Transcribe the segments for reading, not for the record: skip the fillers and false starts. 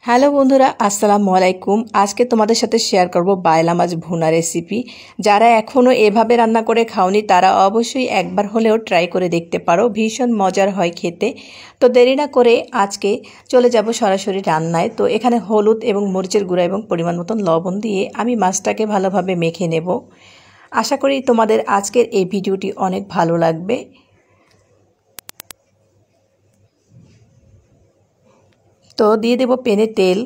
Hello বন্ধুরা, আসসালামু আলাইকুম। আজকে তোমাদের সাথে শেয়ার করব বায়লা মাছ ভুনা রেসিপি। যারা এখনও এভাবে রান্না করে খাওনি তারা অবশ্যই একবার হলেও ট্রাই করে দেখতে পারো, ভীষণ মজার হয় খেতে। তো দেরি না করে আজকে চলে যাব সরাসরি রান্নায়। তো এখানে হলুদ এবং মরিচের গুঁড়া এবং পরিমাণ মতন লবণ দিয়ে আমি মাছটাকে ভালোভাবে মেখে নেব। আশা করি তোমাদের আজকের এই ভিডিওটি অনেক ভালো লাগবে। তো দিয়ে দেব প্যানে তেল।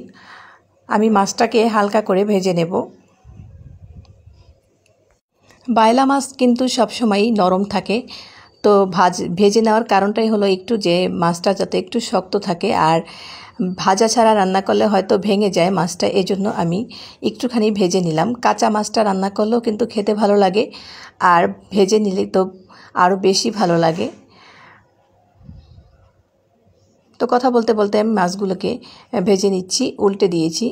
আমি মাছটাকে হালকা করে ভেজে নেব। বায়লা মাছ কিন্তু সবসময়ই নরম থাকে। তো ভেজে নেওয়ার কারণটাই হলো একটু যে মাছটা যাতে একটু শক্ত থাকে, আর ভাজা ছাড়া রান্না করলে হয়তো ভেঙে যায় মাছটা, এজন্য আমি একটুখানি ভেজে নিলাম। কাঁচা মাছটা রান্না করলেও কিন্তু খেতে ভালো লাগে, আর ভেজে নিলে তো আরও বেশি ভালো লাগে। তো কথা বলতে বলতে আমি মাছগুলোকে ভেজে নিচ্ছি, উল্টে দিয়েছি।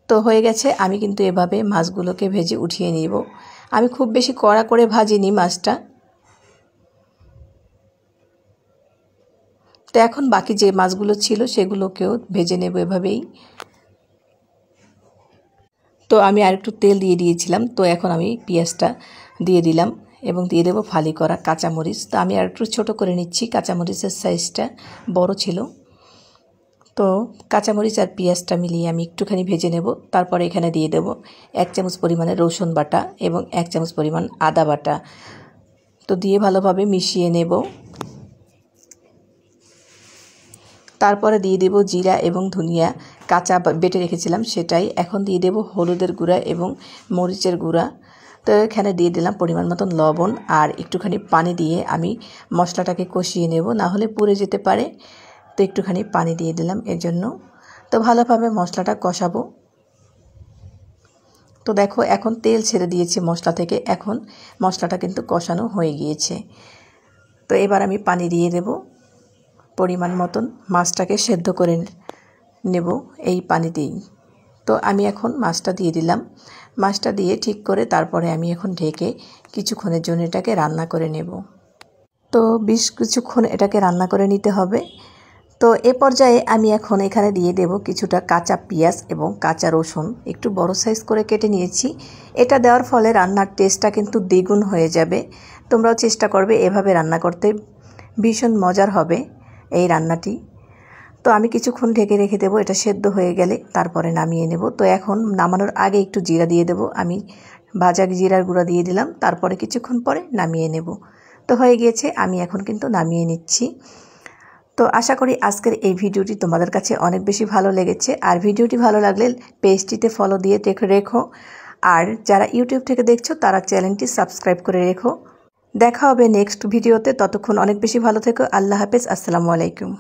তো হয়ে গেছে। আমি কিন্তু এভাবে মাছগুলোকে ভেজে উঠিয়ে নিব। আমি খুব বেশি কড়া করে ভাজিনি মাছটা। তো এখন বাকি যে মাছগুলো ছিল সেগুলোকেও ভেজে নেব এভাবেই। তো আমি আর একটু তেল দিয়ে দিয়েছিলাম। তো এখন আমি পেঁয়াজটা দিয়ে দিলাম এবং দিয়ে দেবো ফালি করা কাঁচামরিচ। তো আমি আর একটু ছোটো করে নিচ্ছি, কাঁচামরিচের সাইজটা বড় ছিল। তো কাঁচামরিচ আর পেঁয়াজটা মিলিয়ে আমি একটুখানি ভেজে নেব। তারপরে এখানে দিয়ে দেব 1 চামচ পরিমাণে রসুন বাটা এবং 1 চামচ পরিমাণ আদা বাটা। তো দিয়ে ভালোভাবে মিশিয়ে নেব। তারপরে দিয়ে দেব জিরা এবং ধনিয়া কাঁচা বেটে রেখেছিলাম সেটাই। এখন দিয়ে দেব হলুদের গুঁড়া এবং মরিচের গুঁড়া। তো এখানে দিয়ে দিলাম পরিমাণ মতন লবণ, আর একটুখানি পানি দিয়ে আমি মশলাটাকে কষিয়ে নেব, না হলে পুড়ে যেতে পারে। তো একটুখানি পানি দিয়ে দিলাম এর জন্য। তো ভালোভাবে মশলাটা কষাবো। তো দেখো এখন তেল ছেড়ে দিয়েছে মশলা থেকে, এখন মশলাটা কিন্তু কষানো হয়ে গিয়েছে। তো এবার আমি পানি দিয়ে দেব পরিমাণ মতন, মাছটাকে সেদ্ধ করে নেব এই পানিতেই। তো আমি এখন মাছটা দিয়ে দিলাম। মাছটা দিয়ে ঠিক করে তারপরে আমি এখন ঢেকে কিছুক্ষণের জন্য এটাকে রান্না করে নেব। তো বেশ কিছুক্ষণ এটাকে রান্না করে নিতে হবে। তো এ পর্যায়ে আমি এখন এখানে দিয়ে দেব কিছুটা কাঁচা পেঁয়াজ এবং কাঁচা রসুন একটু বড় সাইজ করে কেটে নিয়েছি। এটা দেওয়ার ফলে রান্নার টেস্টটা কিন্তু দ্বিগুণ হয়ে যাবে। তোমরাও চেষ্টা করবে এভাবে রান্না করতে, ভীষণ মজার হবে এই রান্নাটি। তো আমি কিছুক্ষণ ঢেকে রেখে দেবো, এটা সেদ্ধ হয়ে গেলে তারপরে নামিয়ে নেব। তো এখন নামানোর আগে একটু জিরা দিয়ে দেবো, আমি ভাজা জিরার গুঁড়া দিয়ে দিলাম। তারপরে কিছুক্ষণ পরে নামিয়ে নেব। তো হয়ে গিয়েছে, আমি এখন কিন্তু নামিয়ে নিচ্ছি। তো আশা করি আজকের এই ভিডিওটি তোমাদের কাছে অনেক বেশি ভালো লেগেছে। আর ভিডিওটি ভালো লাগলে পেজটিতে ফলো দিয়ে রেখো, আর যারা ইউটিউব থেকে দেখছো তারা চ্যানেলটি সাবস্ক্রাইব করে রেখো। দেখা হবে নেক্সট ভিডিওতে। ততক্ষণ অনেক বেশি ভালো থেকো। আল্লাহ হাফেজ। আসসালামু আলাইকুম।